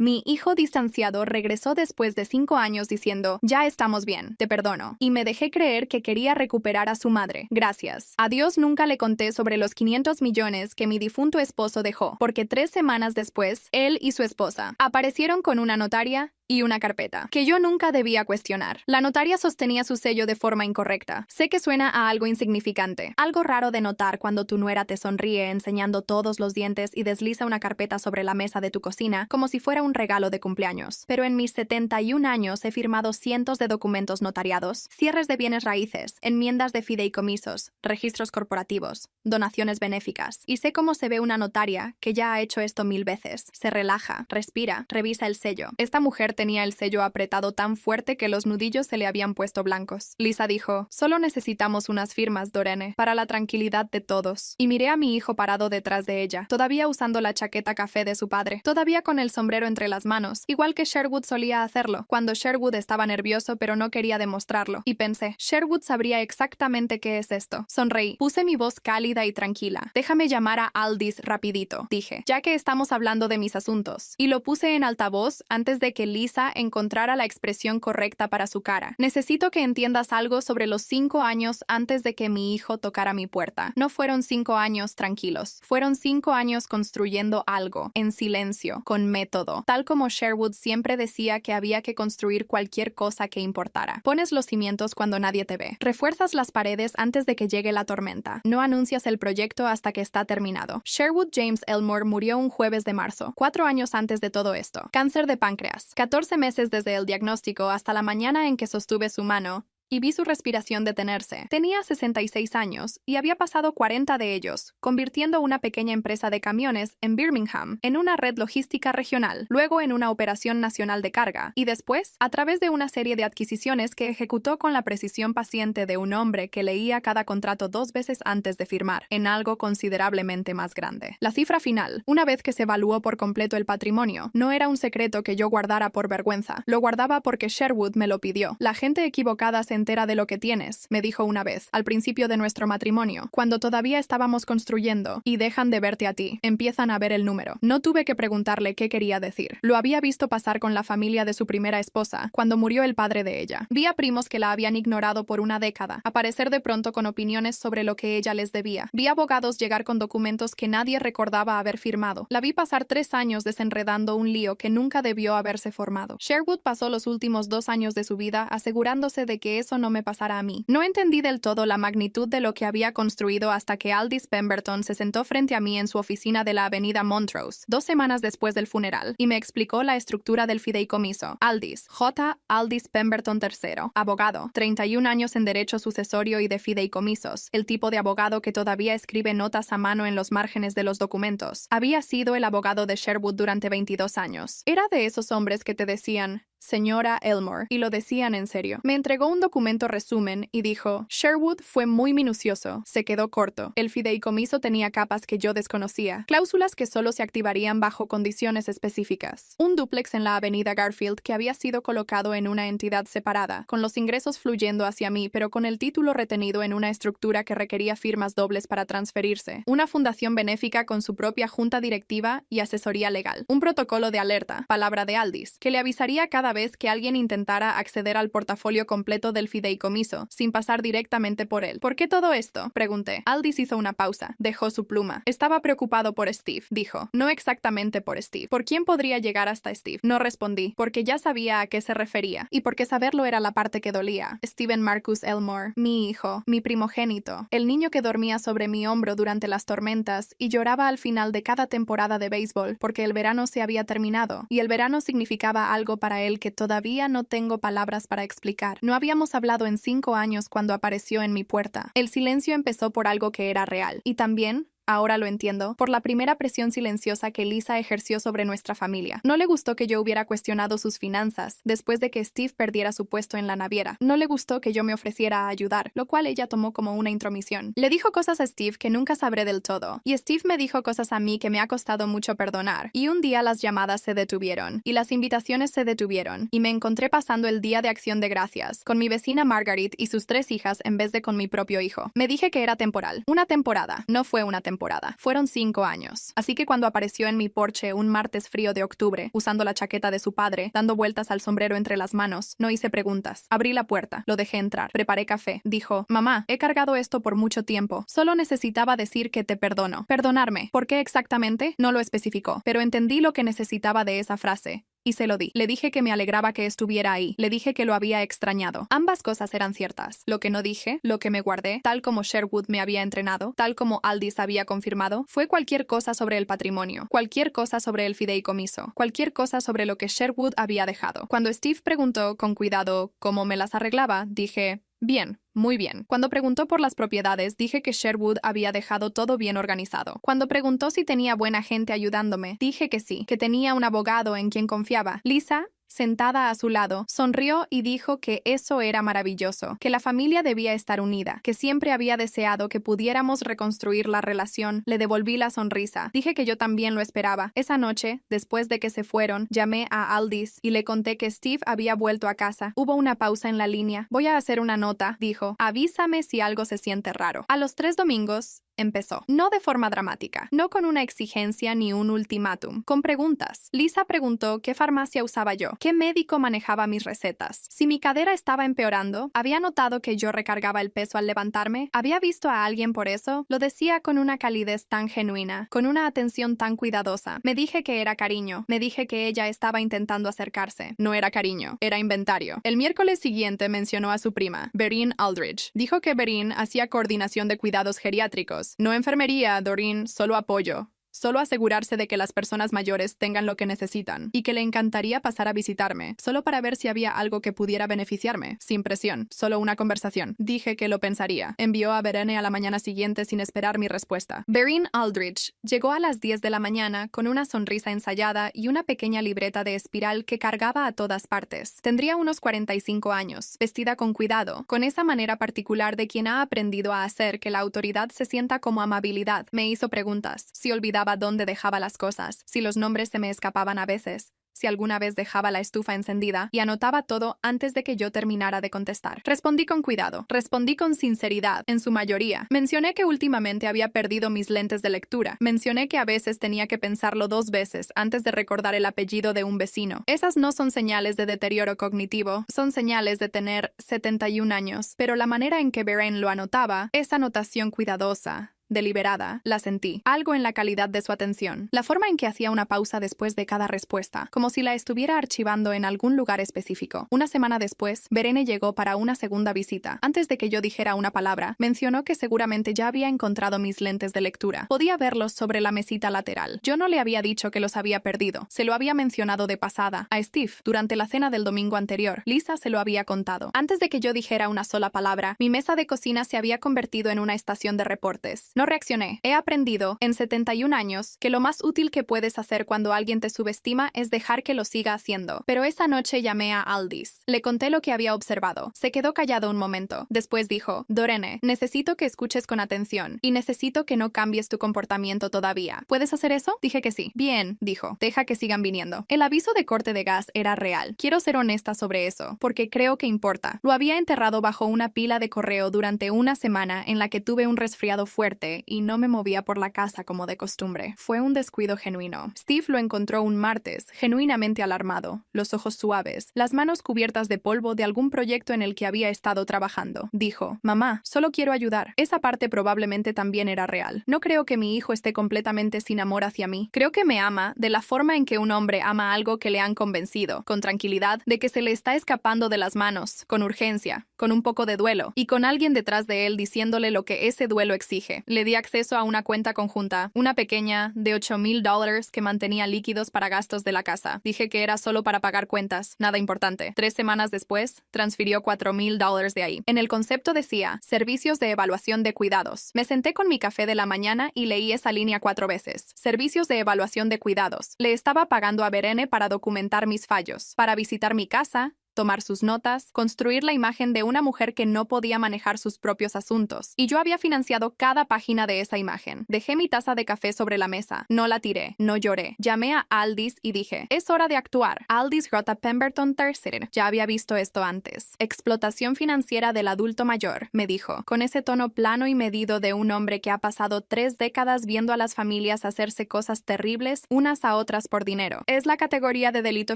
Mi hijo distanciado regresó después de 5 años diciendo, ya estamos bien, te perdono. Y me dejé creer que quería recuperar a su madre. Gracias. A Dios nunca le conté sobre los 500 millones que mi difunto esposo dejó, porque 3 semanas después, él y su esposa aparecieron con una notaria y una carpeta, que yo nunca debía cuestionar. La notaria sostenía su sello de forma incorrecta. Sé que suena a algo insignificante, algo raro de notar cuando tu nuera te sonríe enseñando todos los dientes y desliza una carpeta sobre la mesa de tu cocina como si fuera un regalo de cumpleaños. Pero en mis 71 años he firmado cientos de documentos notariados, cierres de bienes raíces, enmiendas de fideicomisos, registros corporativos, donaciones benéficas, y sé cómo se ve una notaria que ya ha hecho esto 1000 veces. Se relaja, respira, revisa el sello. Esta mujer tenía el sello apretado tan fuerte que los nudillos se le habían puesto blancos. Lisa dijo, solo necesitamos unas firmas, Dorene, para la tranquilidad de todos. Y miré a mi hijo parado detrás de ella, todavía usando la chaqueta café de su padre, todavía con el sombrero entre las manos, igual que Sherwood solía hacerlo, cuando Sherwood estaba nervioso pero no quería demostrarlo. Y pensé, Sherwood sabría exactamente qué es esto. Sonreí, puse mi voz cálida y tranquila. Déjame llamar a Aldis rapidito, dije, ya que estamos hablando de mis asuntos. Y lo puse en altavoz antes de que Lisa encontrara la expresión correcta para su cara. Necesito que entiendas algo sobre los 5 años antes de que mi hijo tocara mi puerta. No fueron 5 años tranquilos. Fueron 5 años construyendo algo, en silencio, con método, tal como Sherwood siempre decía que había que construir cualquier cosa que importara. Pones los cimientos cuando nadie te ve. Refuerzas las paredes antes de que llegue la tormenta. No anuncias el proyecto hasta que está terminado. Sherwood James Elmore murió un jueves de marzo, 4 años antes de todo esto. Cáncer de páncreas. 14 meses desde el diagnóstico hasta la mañana en que sostuve su mano y vi su respiración detenerse. Tenía 66 años y había pasado 40 de ellos, convirtiendo una pequeña empresa de camiones en Birmingham en una red logística regional, luego en una operación nacional de carga, y después, a través de una serie de adquisiciones que ejecutó con la precisión paciente de un hombre que leía cada contrato 2 veces antes de firmar, en algo considerablemente más grande. La cifra final, una vez que se evaluó por completo el patrimonio, no era un secreto que yo guardara por vergüenza. Lo guardaba porque Sherwood me lo pidió. La gente equivocada se entera de lo que tienes, me dijo una vez, al principio de nuestro matrimonio, cuando todavía estábamos construyendo, y dejan de verte a ti, empiezan a ver el número. No tuve que preguntarle qué quería decir. Lo había visto pasar con la familia de su primera esposa, cuando murió el padre de ella. Vi a primos que la habían ignorado por una década, aparecer de pronto con opiniones sobre lo que ella les debía. Vi abogados llegar con documentos que nadie recordaba haber firmado. La vi pasar 3 años desenredando un lío que nunca debió haberse formado. Sherwood pasó los últimos 2 años de su vida asegurándose de que eso no me pasara a mí. No entendí del todo la magnitud de lo que había construido hasta que Aldis Pemberton se sentó frente a mí en su oficina de la avenida Montrose, 2 semanas después del funeral, y me explicó la estructura del fideicomiso. Aldis, J. Aldis Pemberton III, abogado, 31 años en derecho sucesorio y de fideicomisos, el tipo de abogado que todavía escribe notas a mano en los márgenes de los documentos. Había sido el abogado de Sherwood durante 22 años. Era de esos hombres que te decían, señora Elmore, y lo decían en serio. Me entregó un documento resumen y dijo, Sherwood fue muy minucioso, se quedó corto. El fideicomiso tenía capas que yo desconocía, cláusulas que solo se activarían bajo condiciones específicas. Un dúplex en la avenida Garfield que había sido colocado en una entidad separada, con los ingresos fluyendo hacia mí, pero con el título retenido en una estructura que requería firmas dobles para transferirse. Una fundación benéfica con su propia junta directiva y asesoría legal. Un protocolo de alerta, palabra de Aldis, que le avisaría cada vez que alguien intentara acceder al portafolio completo del fideicomiso, sin pasar directamente por él. ¿Por qué todo esto?, pregunté. Aldis hizo una pausa, dejó su pluma. Estaba preocupado por Steve, dijo. No exactamente por Steve. ¿Por quién podría llegar hasta Steve? No respondí, porque ya sabía a qué se refería, y porque saberlo era la parte que dolía. Stephen Marcus Elmore, mi hijo, mi primogénito, el niño que dormía sobre mi hombro durante las tormentas y lloraba al final de cada temporada de béisbol, porque el verano se había terminado, y el verano significaba algo para él que todavía no tengo palabras para explicar. No habíamos hablado en 5 años cuando apareció en mi puerta. El silencio empezó por algo que era real. Y también, ahora lo entiendo, por la primera presión silenciosa que Lisa ejerció sobre nuestra familia. No le gustó que yo hubiera cuestionado sus finanzas después de que Steve perdiera su puesto en la naviera. No le gustó que yo me ofreciera a ayudar, lo cual ella tomó como una intromisión. Le dijo cosas a Steve que nunca sabré del todo, y Steve me dijo cosas a mí que me ha costado mucho perdonar. Y un día las llamadas se detuvieron, y las invitaciones se detuvieron, y me encontré pasando el Día de Acción de Gracias, con mi vecina Margaret y sus 3 hijas en vez de con mi propio hijo. Me dije que era temporal. Una temporada. No fue una temporada. temporada. Fueron 5 años. Así que cuando apareció en mi porche un martes frío de octubre, usando la chaqueta de su padre, dando vueltas al sombrero entre las manos, no hice preguntas. Abrí la puerta, lo dejé entrar, preparé café. Dijo, mamá, he cargado esto por mucho tiempo. Solo necesitaba decir que te perdono. Perdonarme. ¿Por qué exactamente? No lo especificó, pero entendí lo que necesitaba de esa frase. Y se lo di. Le dije que me alegraba que estuviera ahí. Le dije que lo había extrañado. Ambas cosas eran ciertas. Lo que no dije, lo que me guardé, tal como Sherwood me había entrenado, tal como Aldis había confirmado, fue cualquier cosa sobre el patrimonio, cualquier cosa sobre el fideicomiso, cualquier cosa sobre lo que Sherwood había dejado. Cuando Steve preguntó con cuidado cómo me las arreglaba, dije, bien. Muy bien. Cuando preguntó por las propiedades, dije que Sherwood había dejado todo bien organizado. Cuando preguntó si tenía buena gente ayudándome, dije que sí, que tenía un abogado en quien confiaba. Lisa, sentada a su lado, sonrió y dijo que eso era maravilloso, que la familia debía estar unida, que siempre había deseado que pudiéramos reconstruir la relación. Le devolví la sonrisa. Dije que yo también lo esperaba. Esa noche, después de que se fueron, llamé a Aldis y le conté que Steve había vuelto a casa. Hubo una pausa en la línea. Voy a hacer una nota, dijo. Avísame si algo se siente raro. A los 3 domingos, empezó. No de forma dramática, no con una exigencia ni un ultimátum, con preguntas. Lisa preguntó qué farmacia usaba yo, qué médico manejaba mis recetas, si mi cadera estaba empeorando, había notado que yo recargaba el peso al levantarme, había visto a alguien por eso. Lo decía con una calidez tan genuina, con una atención tan cuidadosa. Me dije que era cariño, me dije que ella estaba intentando acercarse. No era cariño, era inventario. El miércoles siguiente mencionó a su prima, Berrine Aldridge. Dijo que Berrine hacía coordinación de cuidados geriátricos. No enfermería, Doreen, solo apoyo. Solo asegurarse de que las personas mayores tengan lo que necesitan, y que le encantaría pasar a visitarme, solo para ver si había algo que pudiera beneficiarme, sin presión, solo una conversación. Dije que lo pensaría. Envió a Berene a la mañana siguiente sin esperar mi respuesta. Berrine Aldridge llegó a las 10 de la mañana con una sonrisa ensayada y una pequeña libreta de espiral que cargaba a todas partes. Tendría unos 45 años, vestida con cuidado, con esa manera particular de quien ha aprendido a hacer que la autoridad se sienta como amabilidad. Me hizo preguntas. Si olvidaba dónde dejaba las cosas, si los nombres se me escapaban a veces, si alguna vez dejaba la estufa encendida, y anotaba todo antes de que yo terminara de contestar. Respondí con cuidado, respondí con sinceridad, en su mayoría. Mencioné que últimamente había perdido mis lentes de lectura. Mencioné que a veces tenía que pensarlo 2 veces antes de recordar el apellido de un vecino. Esas no son señales de deterioro cognitivo, son señales de tener 71 años, pero la manera en que Berrine lo anotaba, esa anotación cuidadosa, deliberada, la sentí. Algo en la calidad de su atención. La forma en que hacía una pausa después de cada respuesta, como si la estuviera archivando en algún lugar específico. Una semana después, Berene llegó para una segunda visita. Antes de que yo dijera una palabra, mencionó que seguramente ya había encontrado mis lentes de lectura. Podía verlos sobre la mesita lateral. Yo no le había dicho que los había perdido. Se lo había mencionado de pasada a Steve durante la cena del domingo anterior. Lisa se lo había contado. Antes de que yo dijera una sola palabra, mi mesa de cocina se había convertido en una estación de reportes. No reaccioné. He aprendido, en 71 años, que lo más útil que puedes hacer cuando alguien te subestima es dejar que lo siga haciendo. Pero esa noche llamé a Aldis. Le conté lo que había observado. Se quedó callado un momento. Después dijo, Dorene, necesito que escuches con atención, y necesito que no cambies tu comportamiento todavía. ¿Puedes hacer eso? Dije que sí. Bien, dijo. Deja que sigan viniendo. El aviso de corte de gas era real. Quiero ser honesta sobre eso, porque creo que importa. Lo había enterrado bajo una pila de correo durante una semana en la que tuve un resfriado fuerte y no me movía por la casa como de costumbre. Fue un descuido genuino. Steve lo encontró un martes, genuinamente alarmado, los ojos suaves, las manos cubiertas de polvo de algún proyecto en el que había estado trabajando. Dijo, mamá, solo quiero ayudar. Esa parte probablemente también era real. No creo que mi hijo esté completamente sin amor hacia mí. Creo que me ama de la forma en que un hombre ama algo que le han convencido, con tranquilidad, de que se le está escapando de las manos, con urgencia, con un poco de duelo, y con alguien detrás de él diciéndole lo que ese duelo exige. Le di acceso a una cuenta conjunta, una pequeña, de $8,000 que mantenía líquidos para gastos de la casa. Dije que era solo para pagar cuentas, nada importante. 3 semanas después, transfirió $4,000 de ahí. En el concepto decía, servicios de evaluación de cuidados. Me senté con mi café de la mañana y leí esa línea 4 veces. Servicios de evaluación de cuidados. Le estaba pagando a Berene para documentar mis fallos, para visitar mi casa tomar sus notas, construir la imagen de una mujer que no podía manejar sus propios asuntos. Y yo había financiado cada página de esa imagen. Dejé mi taza de café sobre la mesa. No la tiré. No lloré. Llamé a Aldis y dije, es hora de actuar. Aldis Rota Pemberton III. Ya había visto esto antes. Explotación financiera del adulto mayor, me dijo, con ese tono plano y medido de un hombre que ha pasado 3 décadas viendo a las familias hacerse cosas terribles unas a otras por dinero. Es la categoría de delito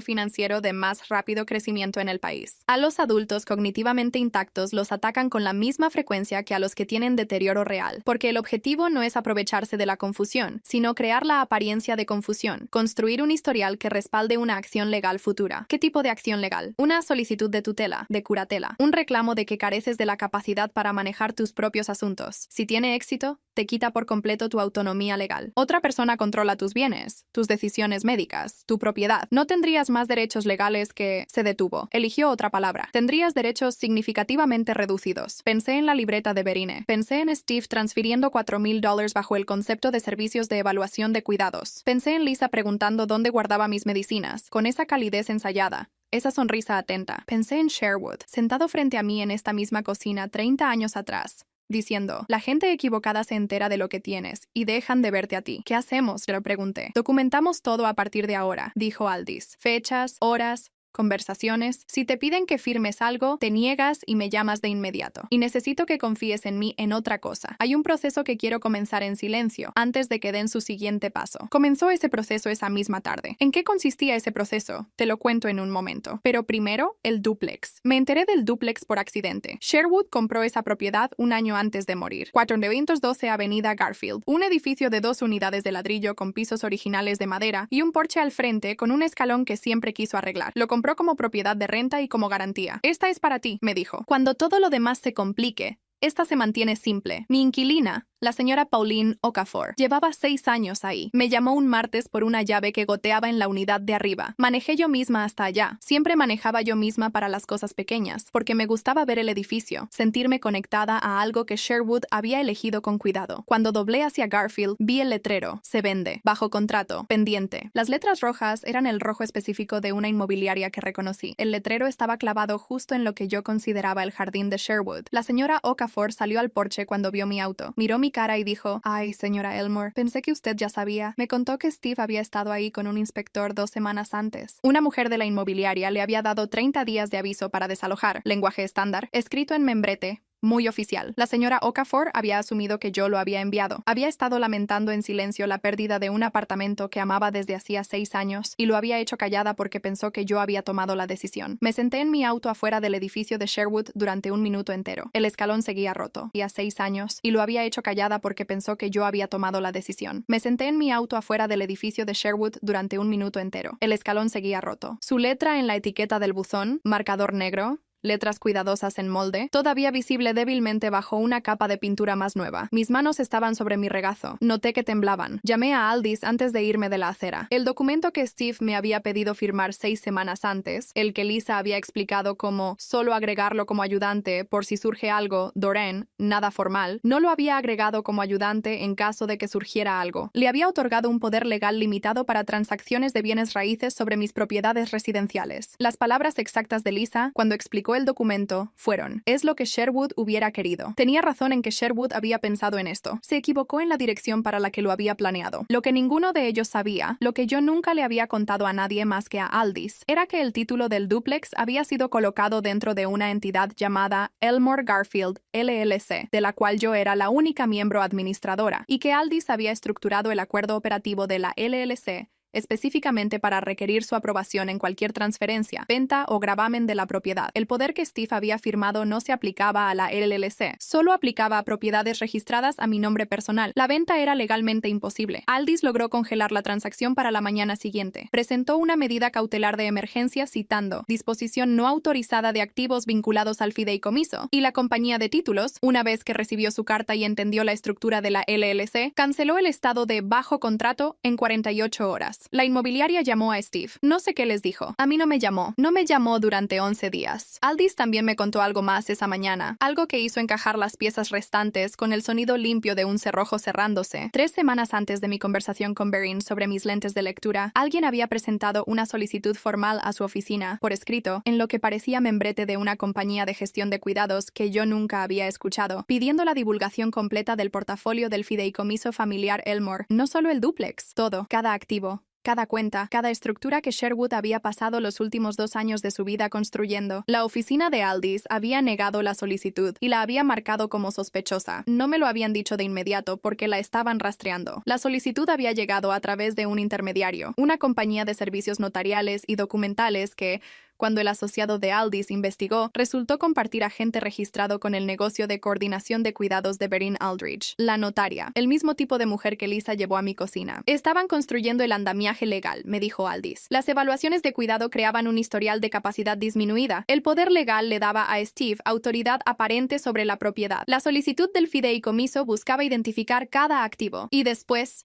financiero de más rápido crecimiento en el país. A los adultos cognitivamente intactos los atacan con la misma frecuencia que a los que tienen deterioro real, porque el objetivo no es aprovecharse de la confusión, sino crear la apariencia de confusión, construir un historial que respalde una acción legal futura. ¿Qué tipo de acción legal? Una solicitud de tutela, de curatela, un reclamo de que careces de la capacidad para manejar tus propios asuntos. Si tiene éxito, te quita por completo tu autonomía legal. Otra persona controla tus bienes, tus decisiones médicas, tu propiedad. No tendrías más derechos legales que se detuvo. Eligió otra palabra. Tendrías derechos significativamente reducidos. Pensé en la libreta de Berine. Pensé en Steve transfiriendo $4,000 bajo el concepto de servicios de evaluación de cuidados. Pensé en Lisa preguntando dónde guardaba mis medicinas, con esa calidez ensayada. Esa sonrisa atenta. Pensé en Sherwood, sentado frente a mí en esta misma cocina 30 años atrás, diciendo, la gente equivocada se entera de lo que tienes y dejan de verte a ti. ¿Qué hacemos?, le pregunté. Documentamos todo a partir de ahora, dijo Aldis. Fechas, horas, conversaciones. Si te piden que firmes algo, te niegas y me llamas de inmediato. Y necesito que confíes en mí en otra cosa. Hay un proceso que quiero comenzar en silencio, antes de que den su siguiente paso. Comenzó ese proceso esa misma tarde. ¿En qué consistía ese proceso? Te lo cuento en un momento. Pero primero, el dúplex. Me enteré del dúplex por accidente. Sherwood compró esa propiedad un año antes de morir. 412 Avenida Garfield. Un edificio de 2 unidades de ladrillo con pisos originales de madera y un porche al frente con un escalón que siempre quiso arreglar. Lo compró como propiedad de renta y como garantía. Esta es para ti, me dijo. Cuando todo lo demás se complique, esta se mantiene simple. Mi inquilina, la señora Pauline Okafor, llevaba 6 años ahí. Me llamó un martes por una llave que goteaba en la unidad de arriba. Manejé yo misma hasta allá. Siempre manejaba yo misma para las cosas pequeñas, porque me gustaba ver el edificio, sentirme conectada a algo que Sherwood había elegido con cuidado. Cuando doblé hacia Garfield, vi el letrero, se vende, bajo contrato, pendiente. Las letras rojas eran el rojo específico de una inmobiliaria que reconocí. El letrero estaba clavado justo en lo que yo consideraba el jardín de Sherwood. La señora Okafor salió al porche cuando vio mi auto. Miró mi cara y dijo, ay, señora Elmore, pensé que usted ya sabía. Me contó que Steve había estado ahí con un inspector 2 semanas antes. Una mujer de la inmobiliaria le había dado 30 días de aviso para desalojar, lenguaje estándar, escrito en membrete, muy oficial. La señora Okafor había asumido que yo lo había enviado. Había estado lamentando en silencio la pérdida de un apartamento que amaba desde hacía 6 años y lo había hecho callada porque pensó que yo había tomado la decisión. Me senté en mi auto afuera del edificio de Sherwood durante 1 minuto entero. El escalón seguía roto. Hacía 6 años y lo había hecho callada porque pensó que yo había tomado la decisión. Me senté en mi auto afuera del edificio de Sherwood durante 1 minuto entero. El escalón seguía roto. Su letra en la etiqueta del buzón, marcador negro, letras cuidadosas en molde, todavía visible débilmente bajo una capa de pintura más nueva. Mis manos estaban sobre mi regazo. Noté que temblaban. Llamé a Aldis antes de irme de la acera. El documento que Steve me había pedido firmar 6 semanas antes, el que Lisa había explicado como solo agregarlo como ayudante por si surge algo, Doreen, nada formal, no lo había agregado como ayudante en caso de que surgiera algo. Le había otorgado un poder legal limitado para transacciones de bienes raíces sobre mis propiedades residenciales. Las palabras exactas de Lisa, cuando explicó el documento, fueron: es lo que Sherwood hubiera querido. Tenía razón en que Sherwood había pensado en esto. Se equivocó en la dirección para la que lo había planeado. Lo que ninguno de ellos sabía, lo que yo nunca le había contado a nadie más que a Aldis, era que el título del dúplex había sido colocado dentro de una entidad llamada Elmore Garfield LLC, de la cual yo era la única miembro administradora, y que Aldis había estructurado el acuerdo operativo de la LLC específicamente para requerir su aprobación en cualquier transferencia, venta o gravamen de la propiedad. El poder que Steve había firmado no se aplicaba a la LLC, solo aplicaba a propiedades registradas a mi nombre personal. La venta era legalmente imposible. Aldis logró congelar la transacción para la mañana siguiente. Presentó una medida cautelar de emergencia citando disposición no autorizada de activos vinculados al fideicomiso, y la compañía de títulos, una vez que recibió su carta y entendió la estructura de la LLC, canceló el estado de bajo contrato en 48 horas. La inmobiliaria llamó a Steve. No sé qué les dijo. A mí no me llamó. No me llamó durante 11 días. Aldis también me contó algo más esa mañana, algo que hizo encajar las piezas restantes con el sonido limpio de un cerrojo cerrándose. 3 semanas antes de mi conversación con Berin sobre mis lentes de lectura, alguien había presentado una solicitud formal a su oficina, por escrito, en lo que parecía membrete de una compañía de gestión de cuidados que yo nunca había escuchado, pidiendo la divulgación completa del portafolio del fideicomiso familiar Elmore, no solo el dúplex, todo, cada activo. Cada cuenta, cada estructura que Sherwood había pasado los últimos 2 años de su vida construyendo. La oficina de Aldis había negado la solicitud y la había marcado como sospechosa. No me lo habían dicho de inmediato porque la estaban rastreando. La solicitud había llegado a través de un intermediario, una compañía de servicios notariales y documentales que, cuando el asociado de Aldis investigó, resultó compartir agente registrado con el negocio de coordinación de cuidados de Berin Aldridge, la notaria, el mismo tipo de mujer que Lisa llevó a mi cocina. Estaban construyendo el andamiaje legal, me dijo Aldis. Las evaluaciones de cuidado creaban un historial de capacidad disminuida. El poder legal le daba a Steve autoridad aparente sobre la propiedad. La solicitud del fideicomiso buscaba identificar cada activo. Y después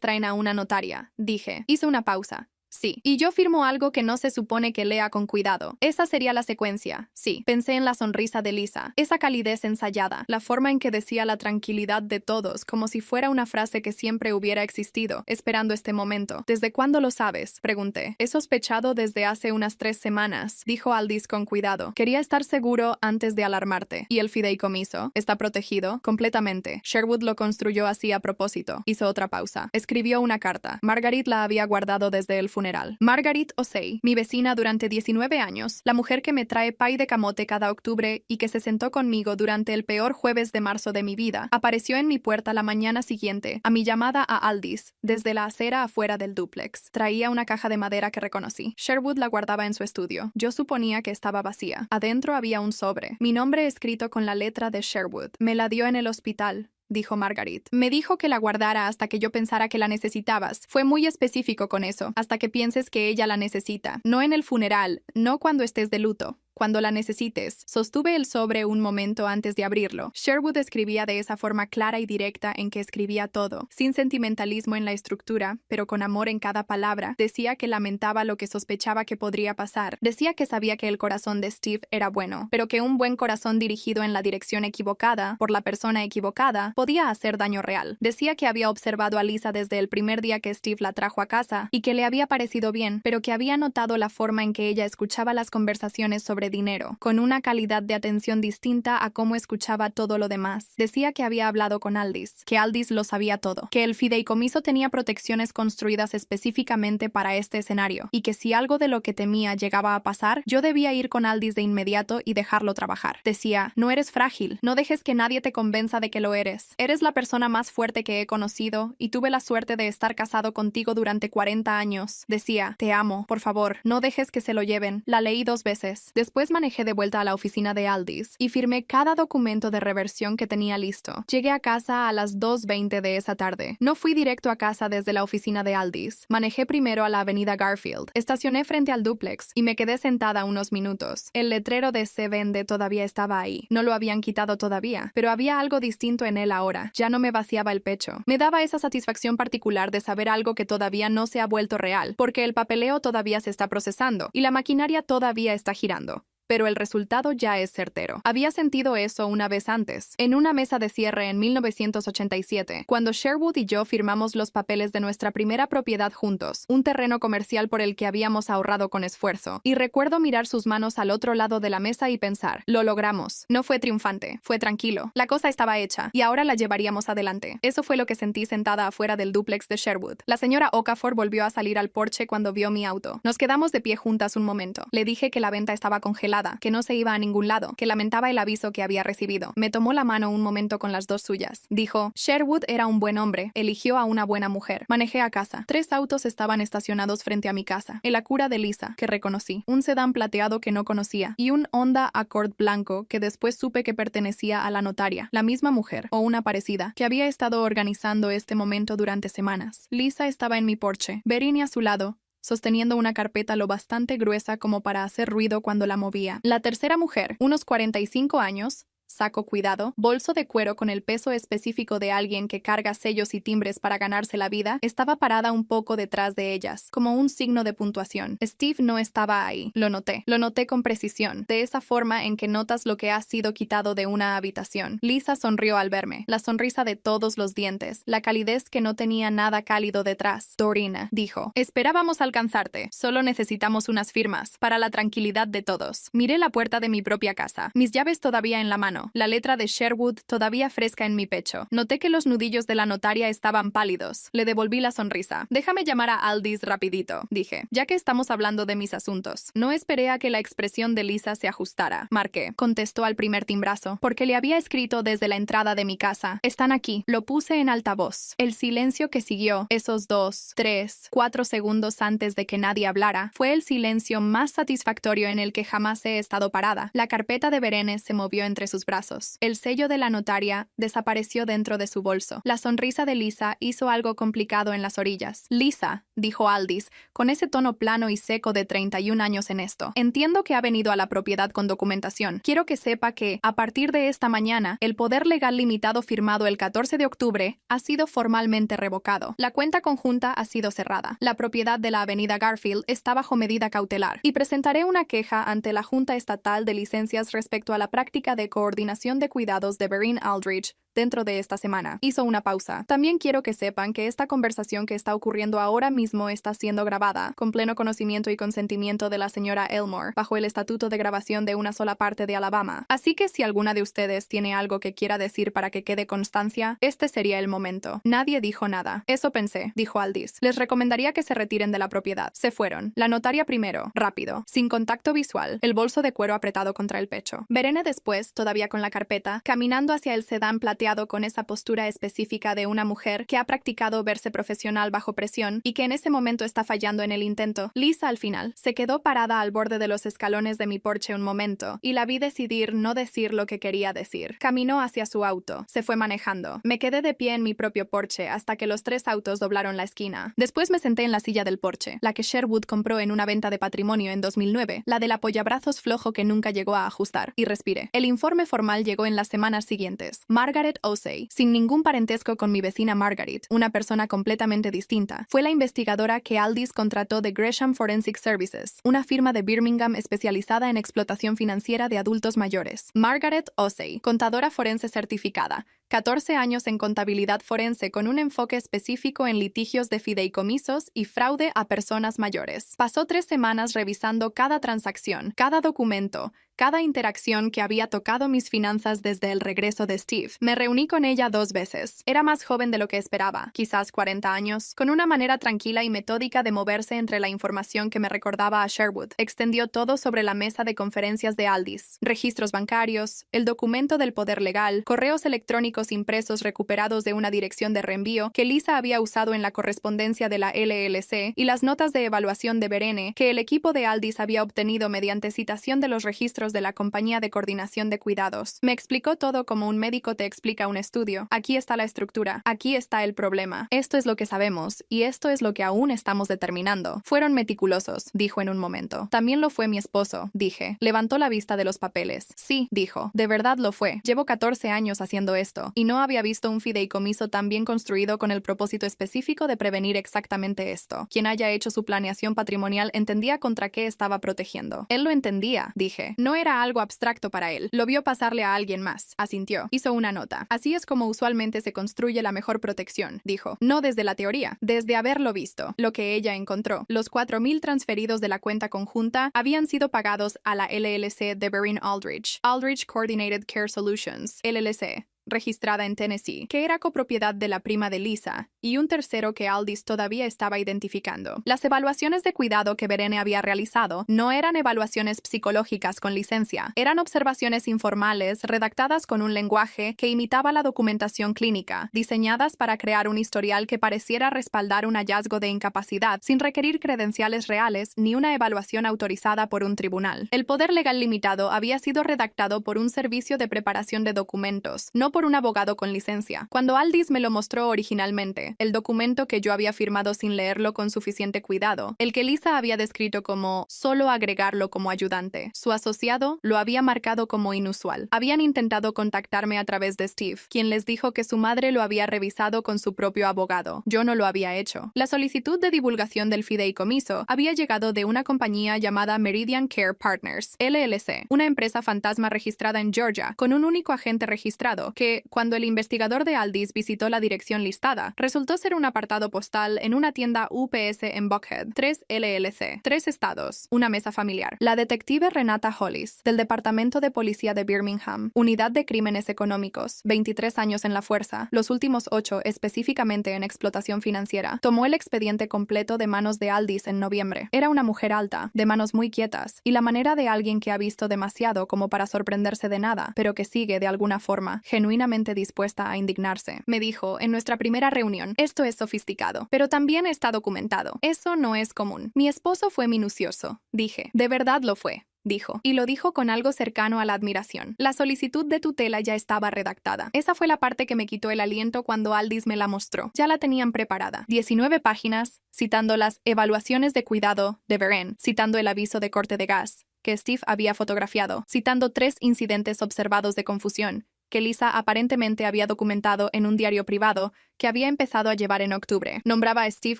traen a una notaria, dije. Hizo una pausa. Sí. Y yo firmo algo que no se supone que lea con cuidado. Esa sería la secuencia. Sí. Pensé en la sonrisa de Lisa. Esa calidez ensayada. La forma en que decía la tranquilidad de todos, como si fuera una frase que siempre hubiera existido, esperando este momento. ¿Desde cuándo lo sabes? Pregunté. He sospechado desde hace unas 3 semanas, dijo Aldis con cuidado. Quería estar seguro antes de alarmarte. ¿Y el fideicomiso? ¿Está protegido? Completamente. Sherwood lo construyó así a propósito. Hizo otra pausa. Escribió una carta. Margaret la había guardado desde el funeral. Margaret Osei, mi vecina durante 19 años, la mujer que me trae pay de camote cada octubre y que se sentó conmigo durante el peor jueves de marzo de mi vida, apareció en mi puerta la mañana siguiente, a mi llamada a Aldis, desde la acera afuera del dúplex. Traía una caja de madera que reconocí. Sherwood la guardaba en su estudio. Yo suponía que estaba vacía. Adentro había un sobre. Mi nombre escrito con la letra de Sherwood. Me la dio en el hospital, dijo Margaret. Me dijo que la guardara hasta que yo pensara que la necesitabas. Fue muy específico con eso, hasta que pienses que ella la necesita. No en el funeral, no cuando estés de luto. Cuando la necesites. Sostuve el sobre un momento antes de abrirlo. Sherwood escribía de esa forma clara y directa en que escribía todo, sin sentimentalismo en la estructura, pero con amor en cada palabra. Decía que lamentaba lo que sospechaba que podría pasar. Decía que sabía que el corazón de Steve era bueno, pero que un buen corazón dirigido en la dirección equivocada, por la persona equivocada, podía hacer daño real. Decía que había observado a Lisa desde el primer día que Steve la trajo a casa y que le había parecido bien, pero que había notado la forma en que ella escuchaba las conversaciones sobre dinero, con una calidad de atención distinta a cómo escuchaba todo lo demás. Decía que había hablado con Aldis, que Aldis lo sabía todo, que el fideicomiso tenía protecciones construidas específicamente para este escenario, y que si algo de lo que temía llegaba a pasar, yo debía ir con Aldis de inmediato y dejarlo trabajar. Decía, no eres frágil, no dejes que nadie te convenza de que lo eres. Eres la persona más fuerte que he conocido, y tuve la suerte de estar casado contigo durante 40 años. Decía, te amo, por favor, no dejes que se lo lleven. La leí 2 veces. Después manejé de vuelta a la oficina de Aldis y firmé cada documento de reversión que tenía listo. Llegué a casa a las 2:20 de esa tarde. No fui directo a casa desde la oficina de Aldis. Manejé primero a la avenida Garfield. Estacioné frente al dúplex y me quedé sentada unos minutos. El letrero de Se Vende todavía estaba ahí. No lo habían quitado todavía, pero había algo distinto en él ahora. Ya no me vaciaba el pecho. Me daba esa satisfacción particular de saber algo que todavía no se ha vuelto real, porque el papeleo todavía se está procesando y la maquinaria todavía está girando. Pero el resultado ya es certero. Había sentido eso una vez antes, en una mesa de cierre en 1987, cuando Sherwood y yo firmamos los papeles de nuestra primera propiedad juntos, un terreno comercial por el que habíamos ahorrado con esfuerzo. Y recuerdo mirar sus manos al otro lado de la mesa y pensar, lo logramos. No fue triunfante, fue tranquilo. La cosa estaba hecha, y ahora la llevaríamos adelante. Eso fue lo que sentí sentada afuera del dúplex de Sherwood. La señora Okafor volvió a salir al porche cuando vio mi auto. Nos quedamos de pie juntas un momento. Le dije que la venta estaba congelada, que no se iba a ningún lado, que lamentaba el aviso que había recibido. Me tomó la mano un momento con las 2 suyas. Dijo, Sherwood era un buen hombre, eligió a una buena mujer. Manejé a casa. 3 autos estaban estacionados frente a mi casa. El Acura de Lisa, que reconocí, un sedán plateado que no conocía, y un Honda Accord blanco que después supe que pertenecía a la notaria, la misma mujer, o una parecida, que había estado organizando este momento durante semanas. Lisa estaba en mi porche, Berin a su lado, sosteniendo una carpeta lo bastante gruesa como para hacer ruido cuando la movía. La tercera mujer, unos 45 años, saco cuidado, bolso de cuero con el peso específico de alguien que carga sellos y timbres para ganarse la vida, estaba parada un poco detrás de ellas, como un signo de puntuación. Steve no estaba ahí. Lo noté con precisión, de esa forma en que notas lo que ha sido quitado de una habitación. Lisa sonrió al verme, la sonrisa de todos los dientes, la calidez que no tenía nada cálido detrás. Dorina dijo, esperábamos alcanzarte, solo necesitamos unas firmas, para la tranquilidad de todos. Miré la puerta de mi propia casa, mis llaves todavía en la mano, la letra de Sherwood todavía fresca en mi pecho. Noté que los nudillos de la notaria estaban pálidos. Le devolví la sonrisa. Déjame llamar a Aldis rapidito, dije, ya que estamos hablando de mis asuntos. No esperé a que la expresión de Lisa se ajustara. Marqué, contestó al primer timbrazo, porque le había escrito desde la entrada de mi casa. Están aquí. Lo puse en altavoz. El silencio que siguió, esos 2, 3, 4 segundos antes de que nadie hablara, fue el silencio más satisfactorio en el que jamás he estado parada. La carpeta de Verene se movió entre sus brazos. El sello de la notaria desapareció dentro de su bolso. La sonrisa de Lisa hizo algo complicado en las orillas. Lisa, dijo Aldis, con ese tono plano y seco de 31 años en esto. Entiendo que ha venido a la propiedad con documentación. Quiero que sepa que, a partir de esta mañana, el poder legal limitado firmado el 14 de octubre ha sido formalmente revocado. La cuenta conjunta ha sido cerrada. La propiedad de la avenida Garfield está bajo medida cautelar y presentaré una queja ante la Junta Estatal de Licencias respecto a la práctica de coordinación de cuidados de Verene Aldridge dentro de esta semana. Hizo una pausa. También quiero que sepan que esta conversación que está ocurriendo ahora mismo está siendo grabada, con pleno conocimiento y consentimiento de la señora Elmore, bajo el estatuto de grabación de una sola parte de Alabama. Así que si alguna de ustedes tiene algo que quiera decir para que quede constancia, este sería el momento. Nadie dijo nada. Eso pensé, dijo Aldis. Les recomendaría que se retiren de la propiedad. Se fueron. La notaria primero, rápido, sin contacto visual, el bolso de cuero apretado contra el pecho. Verene después, todavía con la carpeta, caminando hacia el sedán plateado con esa postura específica de una mujer que ha practicado verse profesional bajo presión y que en ese momento está fallando en el intento. Lisa, al final, se quedó parada al borde de los escalones de mi porche un momento y la vi decidir no decir lo que quería decir. Caminó hacia su auto. Se fue manejando. Me quedé de pie en mi propio porche hasta que los 3 autos doblaron la esquina. Después me senté en la silla del porche, la que Sherwood compró en una venta de patrimonio en 2009, la del apoyabrazos flojo que nunca llegó a ajustar, y respiré. El informe formal llegó en las semanas siguientes. Margaret Osei, sin ningún parentesco con mi vecina Margaret, una persona completamente distinta, fue la investigadora que Aldis contrató de Gresham Forensic Services, una firma de Birmingham especializada en explotación financiera de adultos mayores. Margaret Osei, contadora forense certificada, 14 años en contabilidad forense con un enfoque específico en litigios de fideicomisos y fraude a personas mayores. Pasó 3 semanas revisando cada transacción, cada documento, cada interacción que había tocado mis finanzas desde el regreso de Steve. Me reuní con ella 2 veces. Era más joven de lo que esperaba, quizás 40 años, con una manera tranquila y metódica de moverse entre la información que me recordaba a Sherwood. Extendió todo sobre la mesa de conferencias de Aldis. Registros bancarios, el documento del poder legal, correos electrónicos impresos recuperados de una dirección de reenvío que Lisa había usado en la correspondencia de la LLC y las notas de evaluación de Verene que el equipo de Aldis había obtenido mediante citación de los registros de la Compañía de Coordinación de Cuidados. Me explicó todo como un médico te explica un estudio. Aquí está la estructura. Aquí está el problema. Esto es lo que sabemos y esto es lo que aún estamos determinando. Fueron meticulosos, dijo en un momento. También lo fue mi esposo, dije. Levantó la vista de los papeles. Sí, dijo. De verdad lo fue. Llevo 14 años haciendo esto y no había visto un fideicomiso tan bien construido con el propósito específico de prevenir exactamente esto. Quien haya hecho su planeación patrimonial entendía contra qué estaba protegiendo. Él lo entendía, dije. No era algo abstracto para él. Lo vio pasarle a alguien más. Asintió. Hizo una nota. Así es como usualmente se construye la mejor protección, dijo. No desde la teoría, desde haberlo visto. Lo que ella encontró. Los 4,000 transferidos de la cuenta conjunta habían sido pagados a la LLC de Verene Aldridge, Aldridge Coordinated Care Solutions, LLC, registrada en Tennessee, que era copropiedad de la prima de Lisa, y un tercero que Aldis todavía estaba identificando. Las evaluaciones de cuidado que Verene había realizado no eran evaluaciones psicológicas con licencia, eran observaciones informales redactadas con un lenguaje que imitaba la documentación clínica, diseñadas para crear un historial que pareciera respaldar un hallazgo de incapacidad sin requerir credenciales reales ni una evaluación autorizada por un tribunal. El poder legal limitado había sido redactado por un servicio de preparación de documentos, no por por un abogado con licencia. Cuando Aldis me lo mostró originalmente, el documento que yo había firmado sin leerlo con suficiente cuidado, el que Lisa había descrito como solo agregarlo como ayudante, su asociado lo había marcado como inusual. Habían intentado contactarme a través de Steve, quien les dijo que su madre lo había revisado con su propio abogado. Yo no lo había hecho. La solicitud de divulgación del fideicomiso había llegado de una compañía llamada Meridian Care Partners, LLC, una empresa fantasma registrada en Georgia, con un único agente registrado, que, cuando el investigador de Aldis visitó la dirección listada, resultó ser un apartado postal en una tienda UPS en Buckhead, 3 LLC, 3 estados, una mesa familiar. La detective Renata Hollis, del Departamento de Policía de Birmingham, Unidad de Crímenes Económicos, 23 años en la fuerza, los últimos 8 específicamente en explotación financiera, tomó el expediente completo de manos de Aldis en noviembre. Era una mujer alta, de manos muy quietas, y la manera de alguien que ha visto demasiado como para sorprenderse de nada, pero que sigue de alguna forma, genuinamente dispuesta a indignarse. Me dijo, en nuestra primera reunión, esto es sofisticado, pero también está documentado. Eso no es común. Mi esposo fue minucioso, dije. De verdad lo fue, dijo, y lo dijo con algo cercano a la admiración. La solicitud de tutela ya estaba redactada. Esa fue la parte que me quitó el aliento cuando Aldis me la mostró. Ya la tenían preparada. 19 páginas, citando las evaluaciones de cuidado de Beren, citando el aviso de corte de gas que Steve había fotografiado, citando 3 incidentes observados de confusión que Lisa aparentemente había documentado en un diario privado que había empezado a llevar en octubre. Nombraba a Steve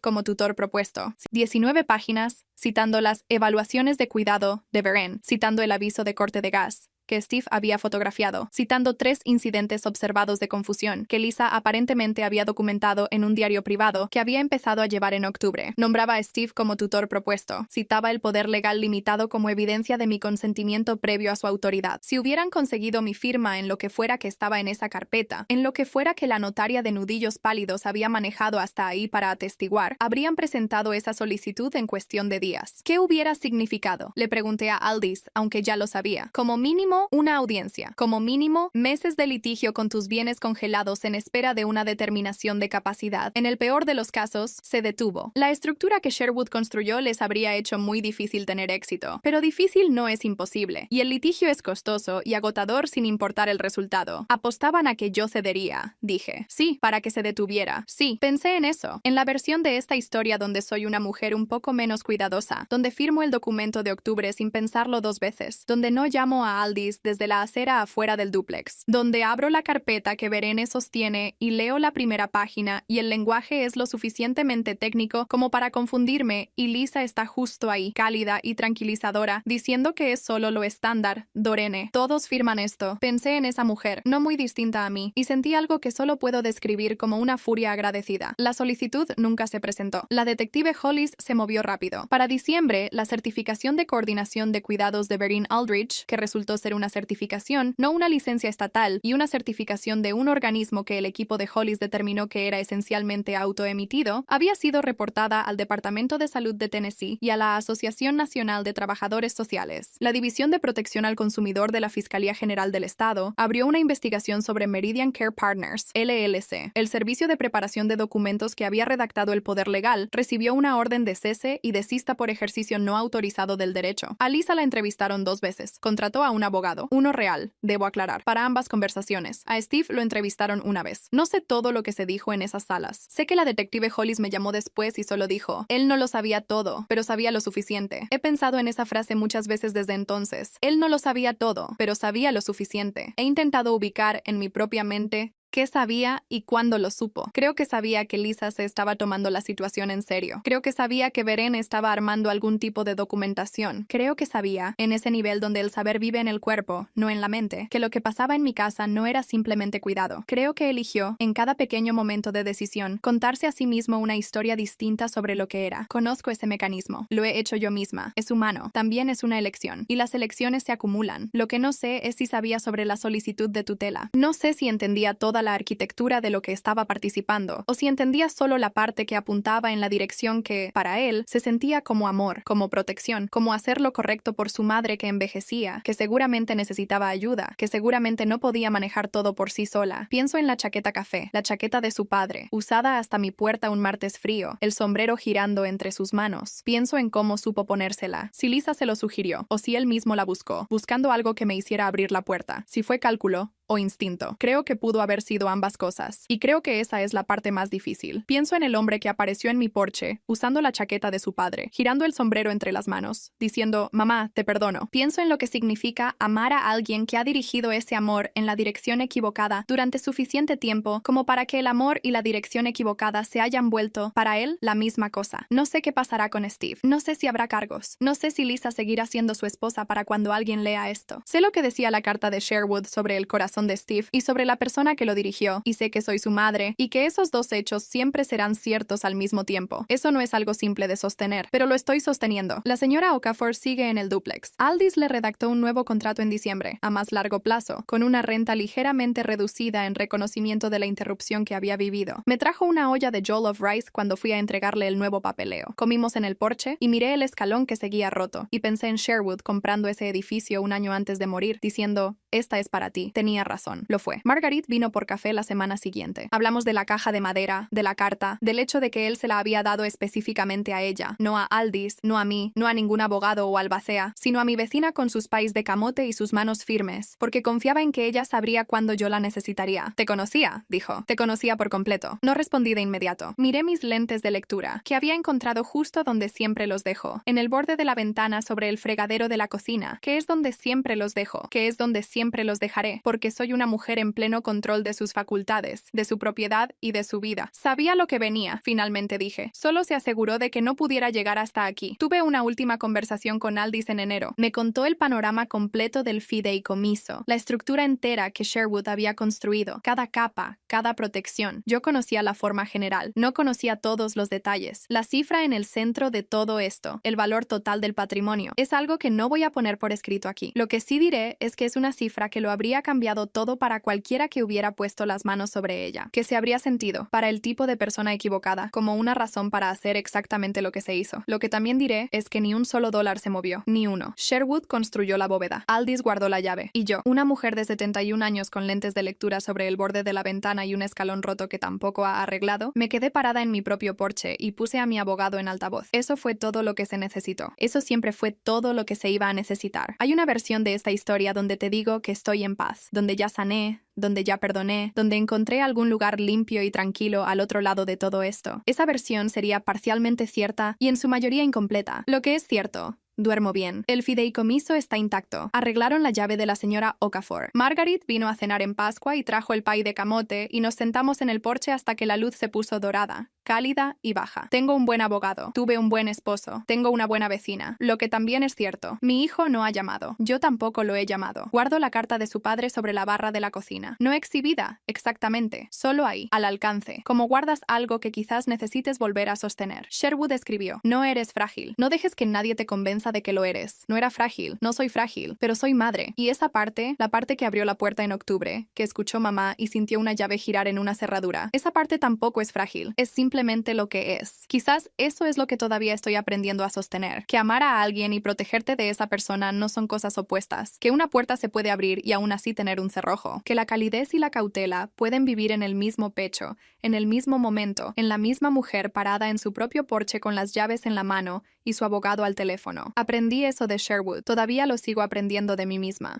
como tutor propuesto. 19 páginas, citando las evaluaciones de cuidado de Beren, citando el aviso de corte de gas que Steve había fotografiado, citando 3 incidentes observados de confusión que Lisa aparentemente había documentado en un diario privado que había empezado a llevar en octubre. Nombraba a Steve como tutor propuesto. Citaba el poder legal limitado como evidencia de mi consentimiento previo a su autoridad. Si hubieran conseguido mi firma en lo que fuera que estaba en esa carpeta, en lo que fuera que la notaria de nudillos pálidos había manejado hasta ahí para atestiguar, habrían presentado esa solicitud en cuestión de días. ¿Qué hubiera significado? Le pregunté a Aldis, aunque ya lo sabía. Como mínimo, una audiencia. Como mínimo, meses de litigio con tus bienes congelados en espera de una determinación de capacidad. En el peor de los casos, se detuvo. La estructura que Sherwood construyó les habría hecho muy difícil tener éxito. Pero difícil no es imposible. Y el litigio es costoso y agotador sin importar el resultado. Apostaban a que yo cedería, dije. Sí, para que se detuviera. Sí, pensé en eso. En la versión de esta historia donde soy una mujer un poco menos cuidadosa, donde firmo el documento de octubre sin pensarlo 2 veces, donde no llamo a Aldis desde la acera afuera del dúplex, donde abro la carpeta que Verene sostiene y leo la primera página y el lenguaje es lo suficientemente técnico como para confundirme y Lisa está justo ahí, cálida y tranquilizadora, diciendo que es solo lo estándar. Dorene, todos firman esto. Pensé en esa mujer, no muy distinta a mí, y sentí algo que solo puedo describir como una furia agradecida. La solicitud nunca se presentó. La detective Hollis se movió rápido. Para diciembre, la certificación de coordinación de cuidados de Berin Aldrich, que resultó ser una certificación, no una licencia estatal, y una certificación de un organismo que el equipo de Hollis determinó que era esencialmente autoemitido, había sido reportada al Departamento de Salud de Tennessee y a la Asociación Nacional de Trabajadores Sociales. La División de Protección al Consumidor de la Fiscalía General del Estado abrió una investigación sobre Meridian Care Partners, LLC. El servicio de preparación de documentos que había redactado el poder legal recibió una orden de cese y desista por ejercicio no autorizado del derecho. A Lisa la entrevistaron 2 veces. Contrató a un abogado, uno real, debo aclarar, para ambas conversaciones. A Steve lo entrevistaron una vez. No sé todo lo que se dijo en esas salas. Sé que la detective Hollis me llamó después y solo dijo, él no lo sabía todo, pero sabía lo suficiente. He pensado en esa frase muchas veces desde entonces. Él no lo sabía todo, pero sabía lo suficiente. He intentado ubicar en mi propia mente qué sabía y cuándo lo supo. Creo que sabía que Lisa se estaba tomando la situación en serio. Creo que sabía que Beren estaba armando algún tipo de documentación. Creo que sabía, en ese nivel donde el saber vive en el cuerpo, no en la mente, que lo que pasaba en mi casa no era simplemente cuidado. Creo que eligió, en cada pequeño momento de decisión, contarse a sí mismo una historia distinta sobre lo que era. Conozco ese mecanismo. Lo he hecho yo misma. Es humano. También es una elección. Y las elecciones se acumulan. Lo que no sé es si sabía sobre la solicitud de tutela. No sé si entendía toda la arquitectura de lo que estaba participando, o si entendía solo la parte que apuntaba en la dirección que, para él, se sentía como amor, como protección, como hacer lo correcto por su madre que envejecía, que seguramente necesitaba ayuda, que seguramente no podía manejar todo por sí sola. Pienso en la chaqueta café, la chaqueta de su padre, usada hasta mi puerta un martes frío, el sombrero girando entre sus manos. Pienso en cómo supo ponérsela, si Lisa se lo sugirió, o si él mismo la buscó, buscando algo que me hiciera abrir la puerta, si fue cálculo o instinto. Creo que pudo haber sido ambas cosas. Y creo que esa es la parte más difícil. Pienso en el hombre que apareció en mi porche, usando la chaqueta de su padre, girando el sombrero entre las manos, diciendo, mamá, te perdono. Pienso en lo que significa amar a alguien que ha dirigido ese amor en la dirección equivocada durante suficiente tiempo como para que el amor y la dirección equivocada se hayan vuelto, para él, la misma cosa. No sé qué pasará con Steve. No sé si habrá cargos. No sé si Lisa seguirá siendo su esposa para cuando alguien lea esto. Sé lo que decía la carta de Sherwood sobre el corazón de Steve y sobre la persona que lo dirigió, y sé que soy su madre, y que esos dos hechos siempre serán ciertos al mismo tiempo. Eso no es algo simple de sostener, pero lo estoy sosteniendo. La señora Okafor sigue en el dúplex. Aldis le redactó un nuevo contrato en diciembre, a más largo plazo, con una renta ligeramente reducida en reconocimiento de la interrupción que había vivido. Me trajo una olla de jollof rice cuando fui a entregarle el nuevo papeleo. Comimos en el porche y miré el escalón que seguía roto, y pensé en Sherwood comprando ese edificio un año antes de morir, diciendo, esta es para ti. Tenía razón. Lo fue. Marguerite vino por café la semana siguiente. Hablamos de la caja de madera, de la carta, del hecho de que él se la había dado específicamente a ella, no a Aldis, no a mí, no a ningún abogado o albacea, sino a mi vecina con sus pies de camote y sus manos firmes, porque confiaba en que ella sabría cuándo yo la necesitaría. Te conocía, dijo. Te conocía por completo. No respondí de inmediato. Miré mis lentes de lectura, que había encontrado justo donde siempre los dejo, en el borde de la ventana sobre el fregadero de la cocina, que es donde siempre los dejo, que es donde siempre los dejaré, porque soy una mujer en pleno control de sus facultades, de su propiedad y de su vida. Sabía lo que venía, finalmente dije. Solo se aseguró de que no pudiera llegar hasta aquí. Tuve una última conversación con Aldis en enero. Me contó el panorama completo del fideicomiso, la estructura entera que Sherwood había construido, cada capa, cada protección. Yo conocía la forma general, no conocía todos los detalles. La cifra en el centro de todo esto, el valor total del patrimonio, es algo que no voy a poner por escrito aquí. Lo que sí diré es que es una cifra que lo habría cambiado todo para cualquiera que hubiera puesto las manos sobre ella, que se habría sentido, para el tipo de persona equivocada, como una razón para hacer exactamente lo que se hizo. Lo que también diré es que ni un solo dólar se movió, ni uno. Sherwood construyó la bóveda. Aldis guardó la llave. Y yo, una mujer de 71 años con lentes de lectura sobre el borde de la ventana y un escalón roto que tampoco ha arreglado, me quedé parada en mi propio porche y puse a mi abogado en altavoz. Eso fue todo lo que se necesitó. Eso siempre fue todo lo que se iba a necesitar. Hay una versión de esta historia donde te digo que estoy en paz, donde ya sané, donde ya perdoné, donde encontré algún lugar limpio y tranquilo al otro lado de todo esto. Esa versión sería parcialmente cierta y en su mayoría incompleta. Lo que es cierto, duermo bien. El fideicomiso está intacto. Arreglaron la llave de la señora Okafor. Marguerite vino a cenar en Pascua y trajo el pay de camote y nos sentamos en el porche hasta que la luz se puso dorada, cálida y baja. Tengo un buen abogado. Tuve un buen esposo. Tengo una buena vecina. Lo que también es cierto. Mi hijo no ha llamado. Yo tampoco lo he llamado. Guardo la carta de su padre sobre la barra de la cocina. No exhibida, exactamente. Solo ahí, al alcance. Como guardas algo que quizás necesites volver a sostener. Sherwood escribió, no eres frágil. No dejes que nadie te convenza de que lo eres. No era frágil. No soy frágil. Pero soy madre. Y esa parte, la parte que abrió la puerta en octubre, que escuchó mamá y sintió una llave girar en una cerradura, esa parte tampoco es frágil. Es simplemente lo que es. Quizás eso es lo que todavía estoy aprendiendo a sostener. Que amar a alguien y protegerte de esa persona no son cosas opuestas. Que una puerta se puede abrir y aún así tener un cerrojo. Que la calidez y la cautela pueden vivir en el mismo pecho, en el mismo momento, en la misma mujer parada en su propio porche con las llaves en la mano y su abogado al teléfono. Aprendí eso de Sherwood. Todavía lo sigo aprendiendo de mí misma.